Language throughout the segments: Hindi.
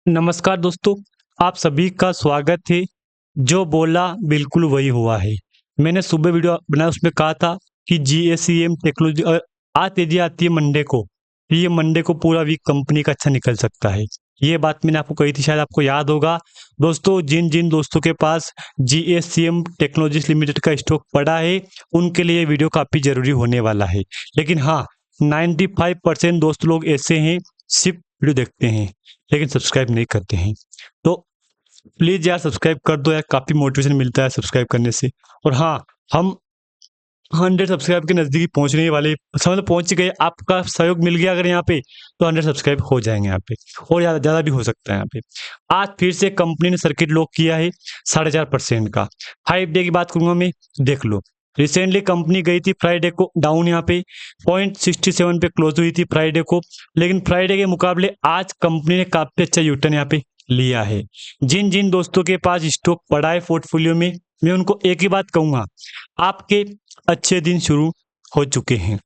नमस्कार दोस्तों, आप सभी का स्वागत है। जो बोला बिल्कुल वही हुआ है। मैंने सुबह वीडियो बनाया उसमें कहा था कि जीएससीएम टेक्नोलॉजी आज तेजी आती है मंडे को। ये मंडे को पूरा वीक कंपनी का अच्छा निकल सकता है। ये बात मैंने आपको कही थी, शायद आपको याद होगा। दोस्तों, जिन जिन दोस्तों के पास जीएससीएम टेक्नोलॉजीज लिमिटेड का स्टॉक पड़ा है, उनके लिए ये वीडियो काफ़ी ज़रूरी होने वाला है। लेकिन हाँ, 95% दोस्त लोग ऐसे हैं, सिर्फ वीडियो देखते हैं लेकिन सब्सक्राइब नहीं करते हैं। तो प्लीज़ यार सब्सक्राइब कर दो यार, काफ़ी मोटिवेशन मिलता है सब्सक्राइब करने से। और हाँ, हम 100 सब्सक्राइब के नज़दीक पहुँचने वाले, समझ लो पहुँच गए। आपका सहयोग मिल गया अगर यहाँ पे, तो 100 सब्सक्राइब हो जाएंगे यहाँ पे, और ज़्यादा ज़्यादा भी हो सकता है यहाँ पे। आज फिर से कंपनी ने सर्किट लॉक किया है 4.5% का। 5 डे की बात करूंगा मैं, देख लो। रिसेंटली कंपनी गई थी फ्राइडे को डाउन, यहाँ पे 0.67 पे क्लोज हुई थी फ्राइडे को। लेकिन फ्राइडे के मुकाबले आज कंपनी ने काफी अच्छा यूटर्न यहाँ पे लिया है। जिन जिन दोस्तों के पास स्टॉक पड़ा है पोर्टफोलियो में, मैं उनको एक ही बात कहूंगा, आपके अच्छे दिन शुरू हो चुके हैं।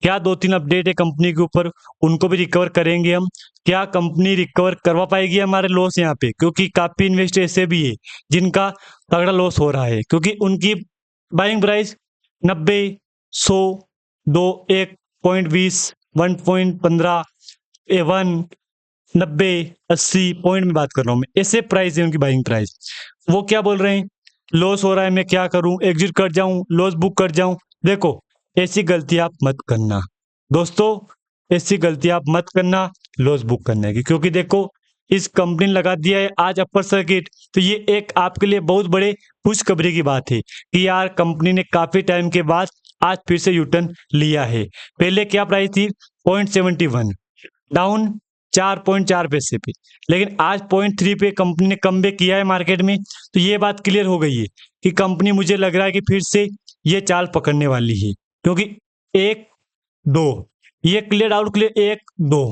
क्या 2-3 अपडेट है कंपनी के ऊपर, उनको भी रिकवर करेंगे हम। क्या कंपनी रिकवर करवा पाएगी हमारे लॉस यहाँ पे, क्योंकि काफी इन्वेस्टर ऐसे भी है जिनका तगड़ा लॉस हो रहा है, क्योंकि उनकी बाइंग प्राइस 90, 100, 2, 1.20, 1.15, 90, 80 पॉइंट में बात कर रहा हूँ मैं, ऐसे प्राइस है उनकी बाइंग प्राइस। वो क्या बोल रहे हैं, लॉस हो रहा है, मैं क्या करूं, एग्जिट कर जाऊं, लॉस बुक कर जाऊं। देखो, ऐसी गलती आप मत करना दोस्तों, ऐसी गलती आप मत करना लॉस बुक करने की। क्योंकि देखो, इस कंपनी ने लगा दिया है आज अपर सर्किट, तो ये एक आपके लिए बहुत बड़े खुशखबरी की बात है कि यार कंपनी ने काफी टाइम के बाद आज फिर से यूटर्न लिया है। पहले क्या प्राइस थी, 0.71, डाउन 4.4 पैसे पे। लेकिन आज 0.3 पे कंपनी ने कमबैक किया है मार्केट में। तो ये बात क्लियर हो गई है कि कंपनी, मुझे लग रहा है कि फिर से ये चाल पकड़ने वाली है। क्योंकि 1-2, ये क्लियर डाउट क्लियर, 1-2।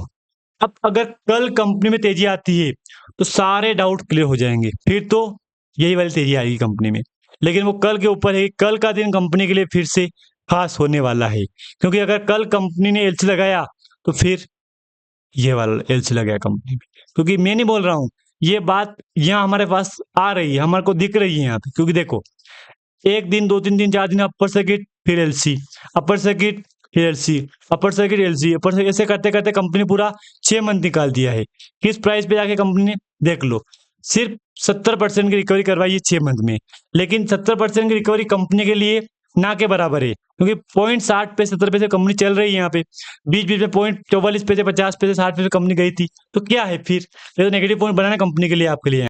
अब अगर कल कंपनी में तेजी आती है तो सारे डाउट क्लियर हो जाएंगे, फिर तो यही वाली तेजी आएगी कंपनी में। लेकिन वो कल के ऊपर है, कल का दिन कंपनी के लिए फिर से खास होने वाला है। क्योंकि अगर कल कंपनी ने एलसी लगाया तो फिर ये वाला एलसी लग गया कंपनी में। क्योंकि मैं नहीं बोल रहा हूँ, ये बात यहाँ हमारे पास आ रही है, हमारे को दिख रही है यहाँ पे। क्योंकि देखो, एक दिन, 2-3 दिन, 4 दिन अपर सर्किट, फिर एलसी, अपर सर्किट, फिर LC, upper circuit, LC, upper circuit, ऐसे करते करते कंपनी पूरा 6 मंथ निकाल दिया है। किस प्राइस पे जाके कंपनी ने, देख लो, सिर्फ 70% की रिकवरी करवाई है 6 मंथ में। लेकिन 70% की रिकवरी कंपनी के लिए ना के बराबर है, क्योंकि 0.60 पे 70 पैसे कंपनी चल रही है यहाँ पे। बीच बीच में 0.44 पैसे, 50 पैसे, 60 पैसे कंपनी गई थी। तो क्या है फिर, ये तो नेगेटिव पॉइंट बनाना कंपनी के लिए, आपके लिए।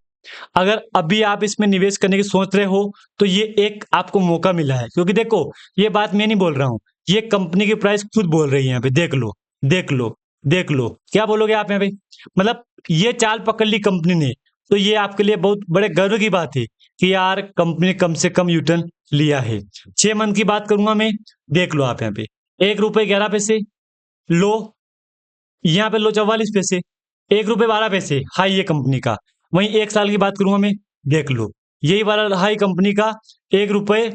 अगर अभी आप इसमें निवेश करने की सोच रहे हो तो ये एक आपको मौका मिला है। क्योंकि देखो, ये बात मैं नहीं बोल रहा हूँ, ये कंपनी की प्राइस खुद बोल रही है यहाँ पे। देख लो, देख लो, देख लो, क्या बोलोगे आप यहाँ पे। मतलब ये चाल पकड़ ली कंपनी ने, तो ये आपके लिए बहुत बड़े गर्व की बात है कि यार कंपनी ने कम से कम यूटर्न लिया है। 6 मंथ की बात करूंगा मैं, देख लो आप यहाँ पे, 1 रुपये 11 पैसे लो, यहाँ पे लो 44 पैसे, 1 रुपये 12 पैसे हाई है कंपनी का। वहीं 1 साल की बात करूंगा मैं, देख लो, यही वाला हाई कंपनी का, 1 रुपये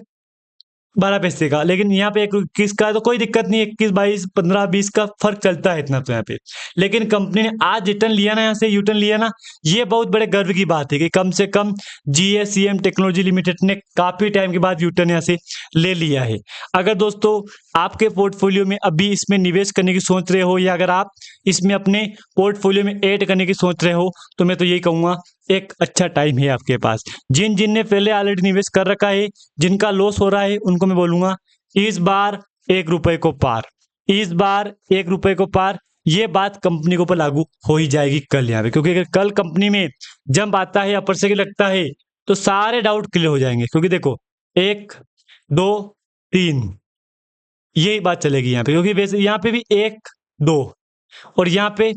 12 पैसे का। लेकिन यहाँ पे 1 21 का, तो कोई दिक्कत नहीं, 21, 22, 15, 20 का फर्क चलता है इतना तो यहाँ पे। लेकिन कंपनी ने आज रिटर्न लिया ना, यहाँ से यूटर्न लिया ना, ये बहुत बड़े गर्व की बात है कि कम से कम जीएससीएम टेक्नोलॉजी लिमिटेड ने काफी टाइम के बाद यूटर्न यहाँ से ले लिया है। अगर दोस्तों आपके पोर्टफोलियो में अभी इसमें निवेश करने की सोच रहे हो, या अगर आप इसमें अपने पोर्टफोलियो में ऐड करने की सोच रहे हो, तो मैं तो यही कहूंगा, एक अच्छा टाइम है आपके पास। जिन जिन ने पहले ऑलरेडी निवेश कर रखा है, जिनका लॉस हो रहा है, उनको मैं बोलूंगा, इस बार 1 रुपए को पार, इस बार 1 रुपए को पार। ये बात कंपनी के ऊपर लागू हो ही जाएगी कल यहाँ पे। क्योंकि अगर कल कंपनी में जंप आता है, अपर से लगता है, तो सारे डाउट क्लियर हो जाएंगे। क्योंकि देखो, 1, 2, 3, यही बात चलेगी यहाँ पे। क्योंकि वैसे यहाँ पे भी 1, 2, और यहाँ पे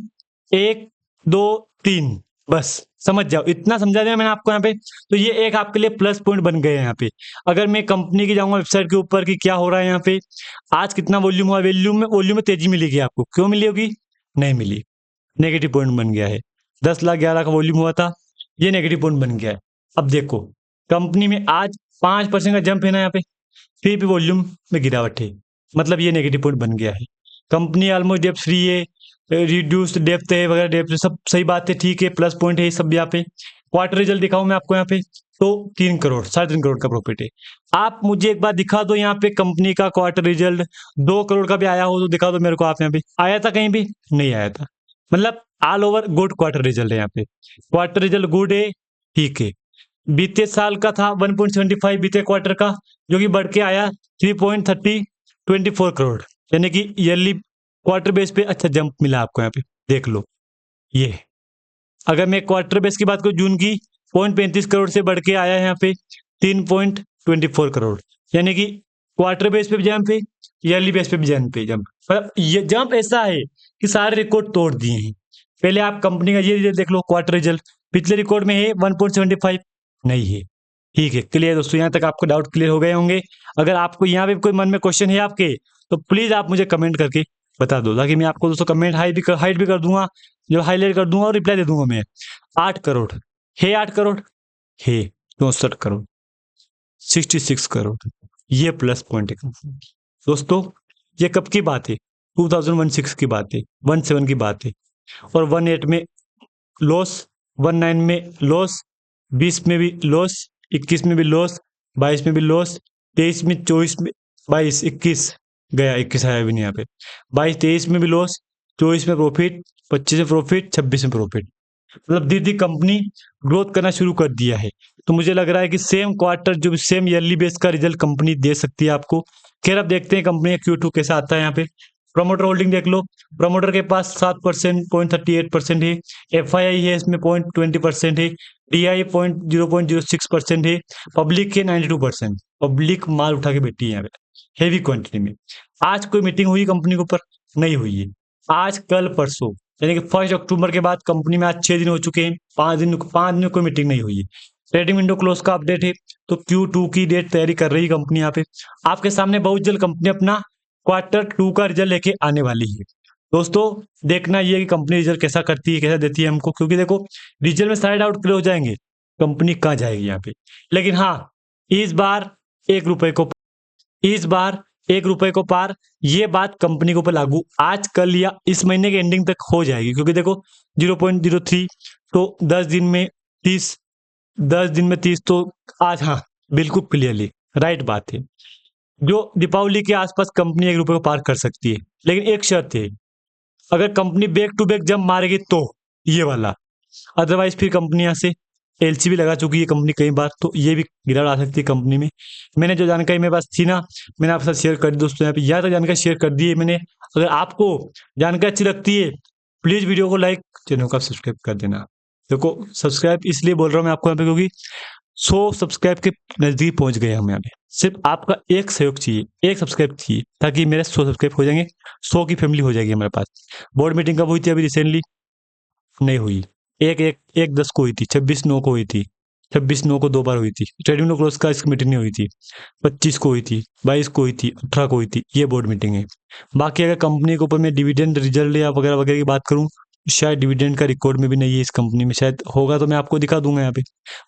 1, 2, 3, बस समझ जाओ, इतना समझा दिया मैंने आपको यहाँ पे। तो ये एक आपके लिए प्लस पॉइंट बन गए यहाँ पे। अगर मैं कंपनी की जाऊंगा वेबसाइट के ऊपर कि क्या हो रहा है यहाँ पे, आज कितना वॉल्यूम हुआ, वॉल्यूम में तेजी मिलेगी आपको। क्यों मिली होगी, नहीं मिली, नेगेटिव पॉइंट बन गया है। 10 लाख 11 का वॉल्यूम हुआ था, ये नेगेटिव पॉइंट बन गया है। अब देखो, कंपनी में आज 5% का जंप है ना यहाँ पे, फिर भी वॉल्यूम में गिरावट है, मतलब ये नेगेटिव पॉइंट बन गया है। कंपनी ऑलमोस्ट डेब्ट फ्री है, रिड्यूस्ड डेप्थ है वगैरह, डेप्थ सब सही बात है, ठीक है, प्लस पॉइंट है ये सब यहाँ पे। क्वार्टर रिजल्ट दिखाऊं मैं आपको यहाँ पे, तो 3 करोड़ 3.5 करोड़ का प्रॉफिट है। आप मुझे एक बार दिखा दो यहाँ पे कंपनी का क्वार्टर रिजल्ट 2 करोड़ का भी आया हो तो दिखा दो मेरे को। आप यहाँ पे आया था कहीं भी? नहीं आया था। मतलब all over good quarter result है यहाँ पे, क्वार्टर रिजल्ट गुड है, ठीक है। बीते साल का था 1.75 बीते क्वार्टर का, जो कि बढ़ के आया 3.24 करोड़, यानी कि ईयरली क्वार्टर बेस पे अच्छा जंप मिला आपको यहाँ पे, देख लो ये। अगर मैं क्वार्टर बेस की बात करूँ जून की, 0.35 करोड़ से बढ़ के आया है यहाँ पे 3.24 करोड़, यानी कि क्वार्टर बेस पे भी जंप है, ईयरली बेस पे भी जंप है। जंप मतलब ये जंप ऐसा है कि सारे रिकॉर्ड तोड़ दिए हैं। पहले आप कंपनी का ये रिजल्ट देख लो, क्वार्टर रिजल्ट पिछले रिकॉर्ड में है 1.75 नहीं है, ठीक है। क्लियर दोस्तों, यहाँ तक आपको डाउट क्लियर हो गए होंगे। अगर आपको यहाँ पे कोई मन में क्वेश्चन है आपके, तो प्लीज आप मुझे कमेंट करके बता दो, ताकि मैं आपको दोस्तों कमेंट हाइड भी कर दूंगा, जो हाईलाइट कर दूंगा और रिप्लाई दे दूंगा मैं। 8 करोड़ है, 8 करोड़ है, 64 करोड़, 66 करोड़, ये प्लस पॉइंट है दोस्तों। ये कब की बात है? 2016 की बात है, 17 की बात है, और 18 में लॉस, 19 में लॉस, 20 में भी लॉस, 21 में भी लॉस, 22 में भी लॉस, 23 में, 24 में, 22, 21 गया, 21 आया भी नहीं यहाँ पे, 22, 23 में भी लॉस, 24 में प्रॉफिट, 25 में प्रॉफिट, 26 में प्रॉफिट। मतलब धीरे धीरे कंपनी ग्रोथ करना शुरू कर दिया है। तो मुझे लग रहा है कि सेम क्वार्टर जो सेम ईयरली बेस का रिजल्ट कंपनी दे सकती है आपको। खैर अब देखते हैं कंपनी का Q2 कैसा आता है। यहाँ पे प्रमोटर होल्डिंग देख लो, प्रमोटर के पास 7%, 0.38% है, FII है इसमें 0.20% है, DI 0.06% है, पब्लिक के 92%। पब्लिक माल उठा के बैठी है यहाँ पे हेवी क्वांटिटी में। आज कोई मीटिंग हुई कंपनी के ऊपर? नहीं हुई है। आज कल परसों, यानी कि 1 अक्टूबर के बाद कंपनी में आज 6 दिन हो चुके हैं, 5 दिन में कोई मीटिंग नहीं हुई है। ट्रेडिंग विंडो क्लोज का अपडेट है, तो Q2 की डेट तैयारी कर रही है कंपनी। यहाँ पे आपके सामने बहुत जल्द कंपनी अपना Q2 का रिजल्ट लेके आने वाली है। दोस्तों देखना ये कि कंपनी रिजल्ट कैसा करती है, कैसा देती है हमको, क्योंकि देखो रिजल्ट में सारे डाउट क्लियर हो जाएंगे, कंपनी कहाँ जाएगी यहाँ पे। लेकिन हाँ, इस बार 1 रुपए को इस बार 1 रुपए को पार, ये बात कंपनी के ऊपर लागू आज कल या इस महीने के एंडिंग तक हो जाएगी, क्योंकि देखो 0.03 तो 10 दिन में 30, 10 दिन में 30 तो आज, हाँ बिल्कुल क्लियरली राइट बात है। जो दीपावली के आसपास कंपनी 1 रुपए को पार कर सकती है, लेकिन एक शर्त है, अगर company back to back jump मारेगी तो ये वाला, अदरवाइज फिर कंपनी यहाँ से LC भी लगा चुकी है कंपनी कई बार, तो ये भी गिरावट आ सकती है कंपनी में। मैंने जो जानकारी मेरे पास थी ना, मैंने आपके साथ शेयर कर दी दोस्तों, यहाँ पे यहाँ तक जानकारी शेयर कर दी है मैंने। अगर आपको जानकारी अच्छी लगती है, प्लीज वीडियो को लाइक, चैनल को सब्सक्राइब कर देना। देखो सब्सक्राइब इसलिए बोल रहा हूँ मैं आपको यहाँ पे, क्योंकि 100 सब्सक्राइब के नजदीक पहुंच गए हम यहाँ पे। सिर्फ आपका एक सहयोग चाहिए, एक सब्सक्राइब चाहिए, ताकि मेरे 100 सब्सक्राइब हो जाएंगे, 100 की फैमिली हो जाएगी हमारे पास। बोर्ड मीटिंग कब हुई थी अभी रिसेंटली? नहीं हुई। एक 10 को हुई थी, 26/9 को हुई थी, 26/9 को 2 बार हुई थी। ट्रेडिंग क्लोज का इसकी मीटिंग नहीं हुई थी, 25 को हुई थी, 22 को हुई थी, 18 को हुई थी, ये बोर्ड मीटिंग है। बाकी अगर कंपनी के ऊपर मैं डिविडेंड रिजल्ट या वगैरह वगैरह की बात करूं, शायद डिविडेंड का रिकॉर्ड में भी नहीं है इस कंपनी में, शायद होगा तो मैं आपको दिखा दूंगा यहाँ पे।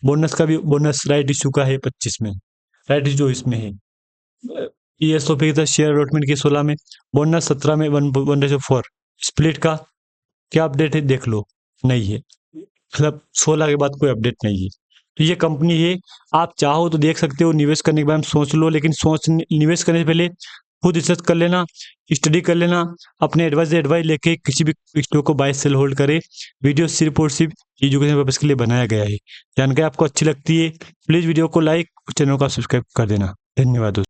बोनस का भी, बोनस राइट इशू का है 25 में, राइट इशू इसमें है। ESOP के साथ शेयर अलॉटमेंट की 16 में, बोनस 17 में 1/4। स्प्लिट का क्या अपडेट है देख लो, नहीं है। मतलब 16 के बाद कोई अपडेट नहीं है। तो ये कंपनी है, आप चाहो तो देख सकते हो, निवेश करने के बारे में सोच लो, लेकिन निवेश करने से पहले खुद रिसर्च कर लेना, स्टडी कर लेना, अपने एडवाइस लेके किसी भी स्टॉक को बाय सेल होल्ड करे। वीडियो सिर्फ और सिर्फ एजुकेशन पर्पज के लिए बनाया गया है। जानकारी आपको अच्छी लगती है, प्लीज वीडियो को लाइक, चैनल को सब्सक्राइब कर देना। धन्यवाद दोस्तों।